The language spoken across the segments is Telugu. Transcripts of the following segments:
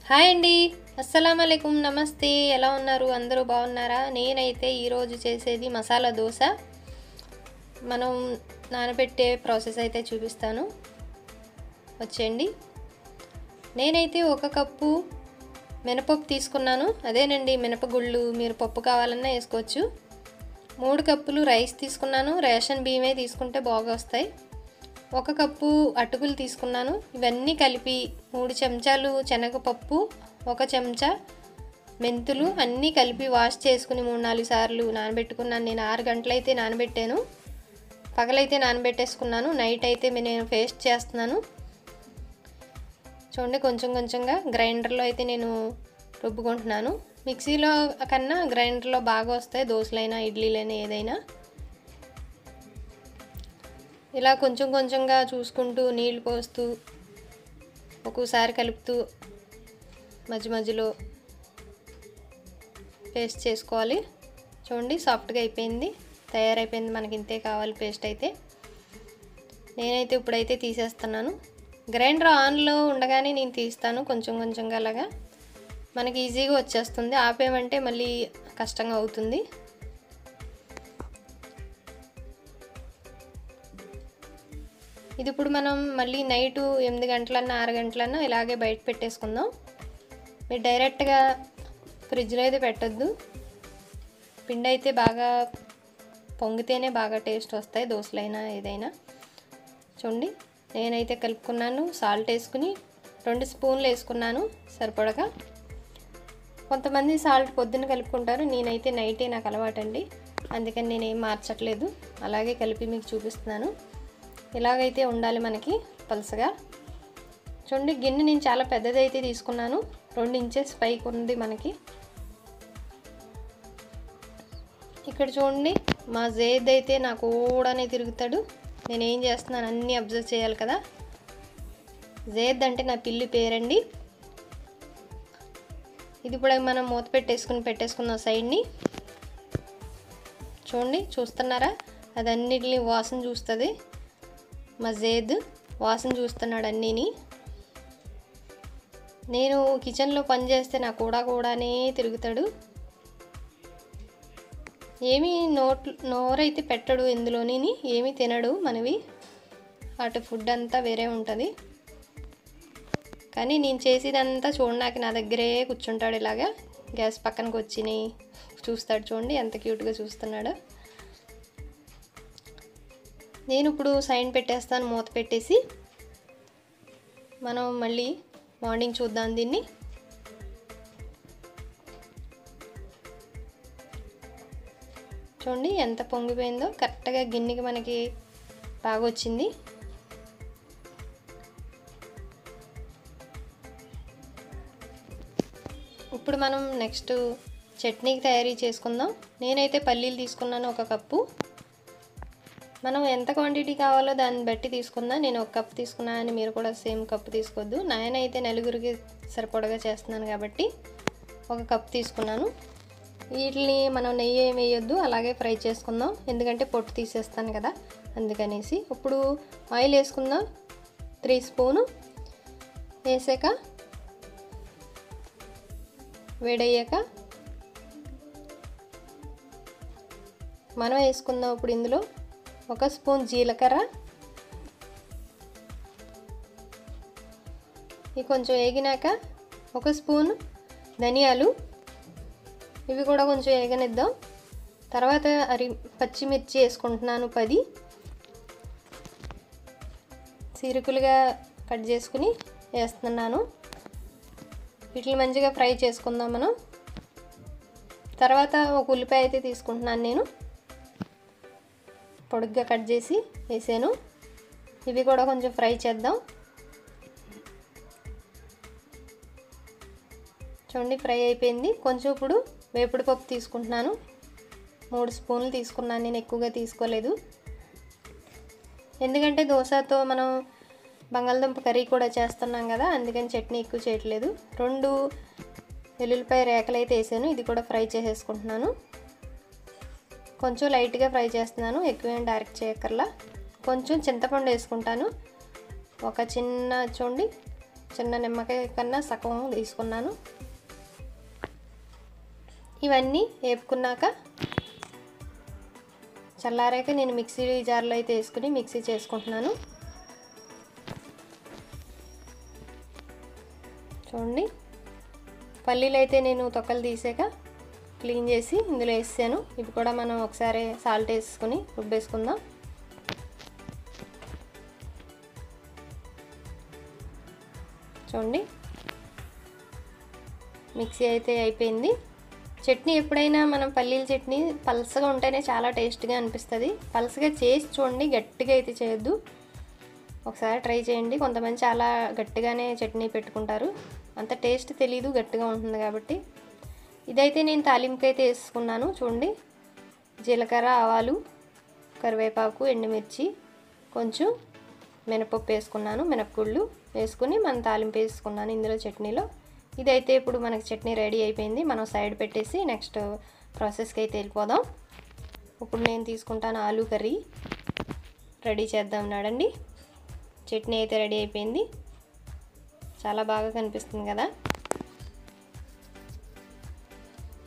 హాయ్ అండి. అస్సలామలైకుం, నమస్తే. ఎలా ఉన్నారు? అందరూ బాగున్నారా? నేనైతే ఈరోజు చేసేది మసాలా దోశ. మనం నానబెట్టే ప్రాసెస్ అయితే చూపిస్తాను, వచ్చేయండి. నేనైతే 1 కప్పు మినపప్పు తీసుకున్నాను. అదేనండి మినపగుళ్ళు, మీరు పప్పు కావాలన్నా వేసుకోవచ్చు. 3 కప్పులు రైస్ తీసుకున్నాను. రేషన్ బియ్యమే తీసుకుంటే బాగా వస్తాయి. 1 కప్పు అటుకులు తీసుకున్నాను. ఇవన్నీ కలిపి 3 చెంచాలు శనగపప్పు, 1 చెంచా మెంతులు అన్నీ కలిపి వాష్ చేసుకుని 3-4 సార్లు నానబెట్టుకున్నాను. నేను 6 గంటలైతే నానబెట్టాను. పగలైతే నానబెట్టేసుకున్నాను. నైట్ అయితే నేను పేస్ట్ చేస్తున్నాను. చూడండి, కొంచెం కొంచెంగా గ్రైండర్లో అయితే నేను రుబ్బుకుంటున్నాను. మిక్సీలో కన్నా గ్రైండర్లో బాగా వస్తాయి దోశలైనా ఇడ్లీలైనా ఏదైనా. ఇలా కొంచెం కొంచెంగా చూసుకుంటూ నీళ్ళు పోస్తూ ఒక్కోసారి కలుపుతూ మధ్య మధ్యలో పేస్ట్ చేసుకోవాలి. చూడండి, సాఫ్ట్గా అయిపోయింది, తయారైపోయింది. మనకి ఇంతే కావాలి పేస్ట్ అయితే. నేనైతే ఇప్పుడైతే తీసేస్తున్నాను. గ్రైండర్ ఆన్లో ఉండగానే నేను తీస్తాను, కొంచెం కొంచెంగా అలాగా మనకి ఈజీగా వచ్చేస్తుంది. ఆపేమంటే మళ్ళీ కష్టంగా అవుతుంది. ఇది ఇప్పుడు మనం మళ్ళీ నైటు 8 గంటలన్నా 6 గంటలన్నా ఇలాగే బయట పెట్టేసుకుందాం. మీరు డైరెక్ట్గా ఫ్రిడ్జ్లో అయితే పెట్టొద్దు. పిండి అయితే బాగా పొంగితేనే బాగా టేస్ట్ వస్తాయి దోశలైనా ఏదైనా. చూడండి, నేనైతే కలుపుకున్నాను. సాల్ట్ వేసుకుని 2 స్పూన్లు వేసుకున్నాను సరిపడగా. కొంతమంది సాల్ట్ పొద్దున్న కలుపుకుంటారు. నేనైతే నైటే నాకు అలవాటండి, అందుకని నేనేం మార్చట్లేదు. అలాగే కలిపి మీకు చూపిస్తున్నాను. ఇలాగైతే ఉండాలి మనకి పలుసగా. చూడండి, గిన్నె నేను చాలా పెద్దదైతే తీసుకున్నాను. 2 ఇంచెస్ పైకి ఉంది మనకి. ఇక్కడ చూడండి, మా జేద్ అయితే నాకు కూడానే తిరుగుతాడు. నేనేం చేస్తున్నాను అన్నీ అబ్జర్వ్ చేయాలి కదా. జేద్ అంటే నా పిల్లి పేరండి. ఇది ఇప్పుడు మనం మూత పెట్టేసుకున్న సైడ్ని. చూడండి, చూస్తున్నారా? అది అన్నిటిని వాసన చూస్తుంది. మా జేద్ వాసన చూస్తున్నాడు అన్నీని. నేను కిచెన్లో పని చేస్తే నా కూడానే తిరుగుతాడు. ఏమీ నోరైతే పెట్టడు, ఇందులోని ఏమీ తినడు. మనవి అటు ఫుడ్ అంతా వేరే ఉంటుంది. కానీ నేను చేసేదంతా చూడడానికి నా దగ్గరే కూర్చుంటాడు. ఇలాగా గ్యాస్ పక్కనకి వచ్చి చూస్తాడు. చూడండి ఎంత క్యూట్గా చూస్తున్నాడు. నేను ఇప్పుడు సైన్ పెట్టేస్తాను, మూత పెట్టేసి. మనం మళ్ళీ మార్నింగ్ చూద్దాం దీన్ని. చూడండి ఎంత పొంగిపోయిందో, కరెక్ట్గా గిన్నెకి మనకి బాగా వచ్చింది. ఇప్పుడు మనం నెక్స్ట్ చట్నీకి తయారీ చేసుకుందాం. నేనైతే పల్లీలు తీసుకున్నాను 1 కప్పు. మనం ఎంత క్వాంటిటీ కావాలో దాన్ని బట్టి తీసుకుందాం. నేను 1 కప్పు తీసుకున్నాను, మీరు కూడా సేమ్ కప్పు తీసుకోవద్దు. నేనైతే నలుగురికి సరిపడగా చేస్తున్నాను కాబట్టి 1 కప్పు తీసుకున్నాను. వీటిని మనం నెయ్యి ఏమి వేయొద్దు, అలాగే ఫ్రై చేసుకుందాం. ఎందుకంటే పొట్టు తీసేస్తాను కదా, అందుకనేసి. ఇప్పుడు ఆయిల్ వేసుకుందాం. 3 స్పూను వేసాక వేడయ్యాక మనం వేసుకుందాం. ఇప్పుడు ఇందులో 1 స్పూన్ జీలకర్ర, ఇవి కొంచెం వేగినాక 1 స్పూన్ ధనియాలు, ఇవి కూడా కొంచెం వేగనిద్దాం. తర్వాత పచ్చిమిర్చి వేసుకుంటున్నాను 10 చీరుకులుగా కట్ చేసుకుని వేస్తున్నాను. వీటిని మంచిగా ఫ్రై చేసుకుందాం మనం. తర్వాత 1 ఉల్లిపాయ అయితే తీసుకుంటున్నాను నేను, పొడుగ్గా కట్ చేసి వేసాను. ఇవి కూడా కొంచెం ఫ్రై చేద్దాం. చూడండి, ఫ్రై అయిపోయింది. కొంచెం ఇప్పుడు వేపుడు పప్పు తీసుకుంటున్నాను. 3 స్పూన్లు తీసుకున్నాను, నేను ఎక్కువగా తీసుకోలేదు. ఎందుకంటే దోశతో మనం బంగాళదుంప కర్రీ కూడా చేస్తున్నాం కదా, అందుకని చట్నీ ఎక్కువ చేయట్లేదు. 2 వెల్లుల్లిపాయ రేకలు అయితే వేసాను, ఇది కూడా ఫ్రై చేసేసుకుంటున్నాను. కొంచెం లైట్గా ఫ్రై చేస్తున్నాను, ఎక్కువేం డైరెక్ట్ చేయక్కర్లా. కొంచెం చింతపండు వేసుకుంటాను. ఒక చిన్న చూడండి చిన్న నిమ్మకాయ కన్నా సగం తీసుకున్నాను. ఇవన్నీ వేపుకున్నాక చల్లారాక నేను మిక్సీ జార్లో అయితే వేసుకుని మిక్సీ చేసుకుంటున్నాను. చూడండి, పల్లీలు అయితే నేను తొక్కలు తీసాక క్లీన్ చేసి ఇందులో వేసాను. ఇవి కూడా మనం ఒకసారి సాల్ట్ వేసుకుని రుబ్బేసుకుందాం. చూడండి, మిక్సీ అయితే అయిపోయింది. చట్నీ ఎప్పుడైనా మనం పల్లీల చట్నీ పల్సగా ఉంటేనే చాలా టేస్ట్గా అనిపిస్తుంది. పల్సగా చేసి చూడండి, గట్టిగా అయితే చేయొద్దు. ఒకసారి ట్రై చేయండి. కొంతమంది చాలా గట్టిగానే చట్నీ పెట్టుకుంటారు, అంత టేస్ట్ తెలీదు, గట్టిగా ఉంటుంది కాబట్టి. ఇదైతే నేను తాలింపుకి అయితే వేసుకున్నాను. చూడండి, జీలకర్ర, ఆవాలు, కరివేపాకు, ఎండుమిర్చి, కొంచెం మినపప్పు వేసుకున్నాను. మినపగుళ్ళు వేసుకుని మనం తాలింపు వేసుకున్నాను ఇందులో చట్నీలో. ఇదైతే ఇప్పుడు మనకి చట్నీ రెడీ అయిపోయింది. మనం సైడ్ పెట్టేసి నెక్స్ట్ ప్రాసెస్కి అయితే వెళ్ళిపోదాం. ఇప్పుడు నేను తీసుకుంటాను ఆలూ కర్రీ రెడీ చేద్దాం నాడండి. చట్నీ అయితే రెడీ అయిపోయింది. చాలా బాగా కనిపిస్తుంది కదా,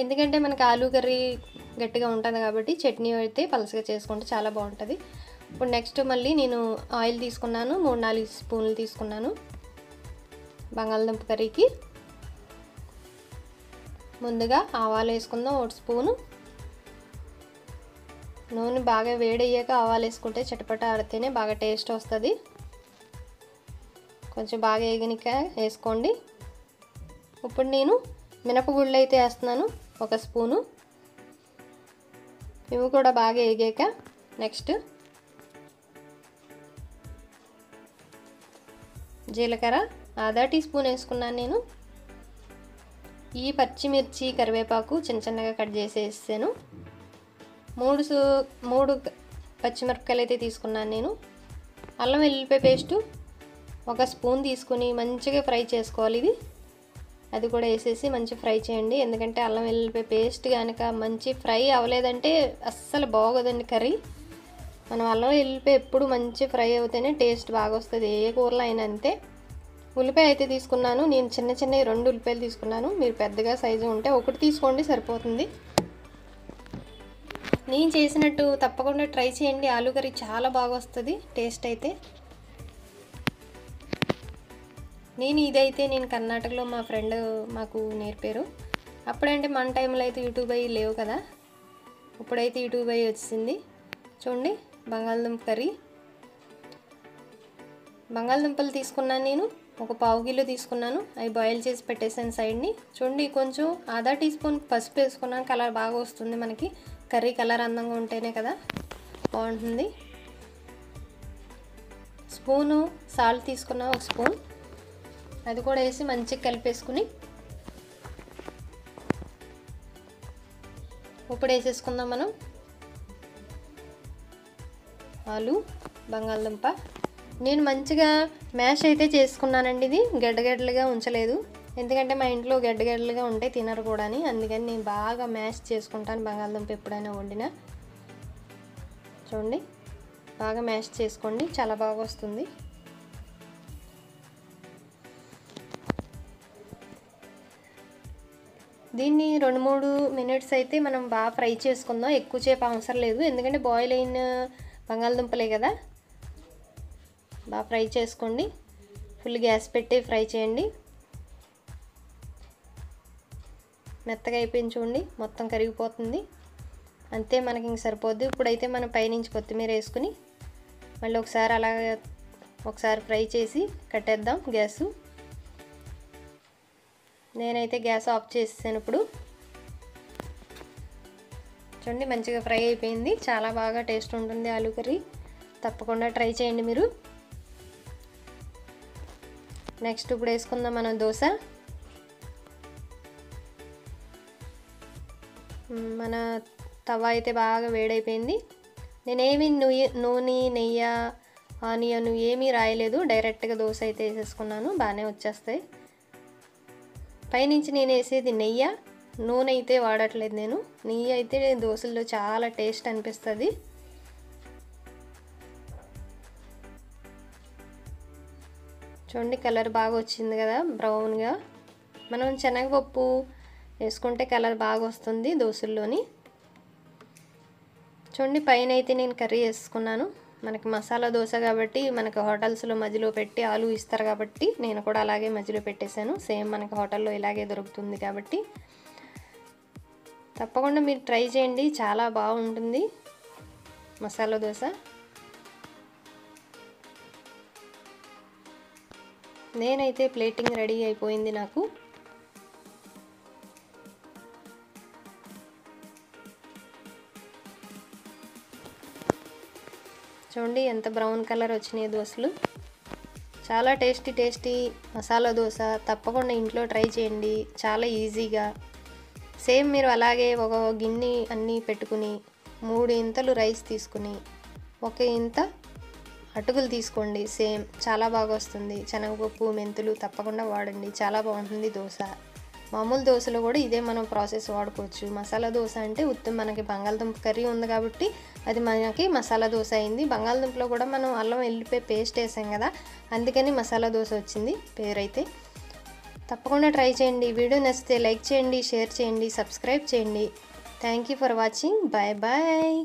ఎందుకంటే మనకి ఆలూ కర్రీ గట్టిగా ఉంటుంది కాబట్టి చట్నీ అయితే పలసగా చేసుకుంటే చాలా బాగుంటుంది. ఇప్పుడు నెక్స్ట్ మళ్ళీ నేను ఆయిల్ తీసుకున్నాను, 3-4 స్పూన్లు తీసుకున్నాను బంగాళదుంప కర్రీకి. ముందుగా ఆవాలు వేసుకుందాం 1 స్పూను. నూనె బాగా వేడయ్యాక ఆవాలు వేసుకుంటే చటపట ఆడితేనే బాగా టేస్ట్ వస్తుంది. కొంచెం బాగా వేగనిక వేసుకోండి. ఇప్పుడు నేను మినపగుళ్ళు అయితే వేస్తున్నాను 1 స్పూను. ఇవి కూడా బాగా వేగాక నెక్స్ట్ జీలకర్ర 1/2 టీ స్పూన్ వేసుకున్నాను నేను. ఈ పచ్చిమిర్చి, కరివేపాకు చిన్న చిన్నగా కట్ చేసి వేసాను. 3 పచ్చిమిరపకాయలు అయితే తీసుకున్నాను నేను. అల్లం వెల్లుల్లిపాయ పేస్టు 1 స్పూన్ తీసుకుని మంచిగా ఫ్రై చేసుకోవాలి. అది కూడా వేసేసి మంచి ఫ్రై చేయండి, ఎందుకంటే అల్లం వెల్లుల్లిపాయ పేస్ట్ కనుక మంచి ఫ్రై అవ్వలేదంటే అస్సలు బాగోదండి కర్రీ. మనం అల్లం వెల్లుల్లిపాయ ఎప్పుడు మంచి ఫ్రై అవుతేనే టేస్ట్ బాగా వస్తుంది, ఏ కూరలో అయినా అంతే. ఉల్లిపాయ అయితే తీసుకున్నాను నేను, చిన్న 2 ఉల్లిపాయలు తీసుకున్నాను. మీరు పెద్దగా సైజు ఉంటే 1 తీసుకోండి సరిపోతుంది. నేను చేసినట్టు తప్పకుండా ట్రై చేయండి, ఆలూ కర్రీ చాలా బాగా వస్తుంది టేస్ట్ అయితే. నేను కర్ణాటకలో మా ఫ్రెండ్ మాకు నేర్పారు. అప్పుడంటే మన టైంలో అయితే యూట్యూబ్ అయ్యి లేవు కదా, ఇప్పుడైతే యూట్యూబ్ అయ్యి వచ్చింది. చూడండి, బంగాళదుంప కర్రీ. బంగాళదుంపలు తీసుకున్నాను నేను, 1 పావు కిలో తీసుకున్నాను. అవి బాయిల్ చేసి పెట్టేసాను సైడ్ని. చూడండి, కొంచెం 1/2 టీ స్పూన్ పసుపు వేసుకున్నాను, కలర్ బాగా వస్తుంది మనకి. కర్రీ కలర్ అందంగా ఉంటేనే కదా బాగుంటుంది. స్పూను సాల్ట్ తీసుకున్నా 1 స్పూన్, అది కూడా వేసి మంచిగా కలిపేసుకుని ఇప్పుడు వేసేసుకుందాం మనం ఆలు బంగాళదుంప. నేను మంచిగా మ్యాష్ అయితే చేసుకున్నానండి, ఇది గడ్డగడ్డలుగా ఉంచలేదు, ఎందుకంటే మా ఇంట్లో గడ్డగడ్డలుగా ఉంటే తినరు కూడా అని. అందుకని నేను బాగా మ్యాష్ చేసుకుంటాను బంగాళదుంప ఎప్పుడైనా వండినా. చూడండి, బాగా మ్యాష్ చేసుకోండి, చాలా బాగా వస్తుంది. దీన్ని 2-3 మినిట్స్ అయితే మనం బాగా ఫ్రై చేసుకుందాం, ఎక్కువసేపు అవసరం లేదు, ఎందుకంటే బాయిల్ అయిన బంగాళదుంపలే కదా. బాగా ఫ్రై చేసుకోండి, ఫుల్ గ్యాస్ పెట్టి ఫ్రై చేయండి. మెత్తగా అయిపోయింది చూడండి, మొత్తం కరిగిపోతుంది, అంతే మనకి ఇంక సరిపోద్ది. ఇప్పుడైతే మనం పైనుంచి కొత్తిమీర వేసుకుని మళ్ళీ ఒకసారి ఫ్రై చేసి కట్టేద్దాం గ్యాసు. నేనైతే గ్యాస్ ఆఫ్ చేసేసాను. ఇప్పుడు చూడండి, మంచిగా ఫ్రై అయిపోయింది, చాలా బాగా టేస్ట్ ఉంటుంది ఆలూ కర్రీ, తప్పకుండా ట్రై చేయండి మీరు. నెక్స్ట్ ఇప్పుడు వేసుకుందాం మనం దోశ. మన తవా అయితే బాగా వేడైపోయింది. నేనేమి నూనె, నెయ్యి, ఆనియన్ ఏమీ రాయలేదు, డైరెక్ట్గా దోశ అయితే వేసేసుకున్నాను, బాగానే వచ్చేస్తాయి. పైనుంచి నేను వేసేది నెయ్యి, నూనె అయితే వాడట్లేదు నేను. నెయ్యి అయితే దోశల్లో చాలా టేస్ట్ అనిపిస్తుంది. చూడండి కలర్ బాగా వచ్చింది కదా బ్రౌన్గా. మనం శనగపప్పు వేసుకుంటే కలర్ బాగా వస్తుంది దోశల్లోని. చూడండి పైన అయితే నేను కర్రీ వేసుకున్నాను. మనకి మసాలా దోశ కాబట్టి మనకి హోటల్స్లో మధ్యలో పెట్టి ఆలు ఇస్తారు కాబట్టి నేను కూడా అలాగే మధ్యలో పెట్టేశాను. సేమ్ మనకి హోటల్లో ఇలాగే దొరుకుతుంది కాబట్టి తప్పకుండా మీరు ట్రై చేయండి, చాలా బాగుంటుంది మసాలా దోశ. నేనైతే ప్లేటింగ్ రెడీ అయిపోయింది నాకు. చూడండి ఎంత బ్రౌన్ కలర్ వచ్చినాయి దోశలు. చాలా టేస్టీ మసాలా దోశ. తప్పకుండా ఇంట్లో ట్రై చేయండి, చాలా ఈజీగా. సేమ్ మీరు అలాగే ఒక గిన్నె అన్నీ పెట్టుకుని 3 ఇంతలు రైస్ తీసుకుని 1 ఇంత అటుకులు తీసుకోండి. సేమ్ చాలా బాగా వస్తుంది. శనగపప్పు మెంతులు తప్పకుండా వాడండి, చాలా బాగుంటుంది దోశ. మామూలు దోశలో కూడా ఇదే మనం ప్రాసెస్ వాడుకోవచ్చు. మసాలా దోశ అంటే మనకి బంగాళదుంప కర్రీ ఉంది కాబట్టి అది మనకి మసాలా దోశ అయింది. బంగాళదుంపలో కూడా మనం అల్లం వెల్లిపాయ పేస్ట్ వేసాం కదా, అందుకని మసాలా దోశ వచ్చింది పేరైతే. తప్పకుండా ట్రై చేయండి. వీడియో నచ్చితే లైక్ చేయండి, షేర్ చేయండి, సబ్స్క్రైబ్ చేయండి. Thank you for watching. Bye bye.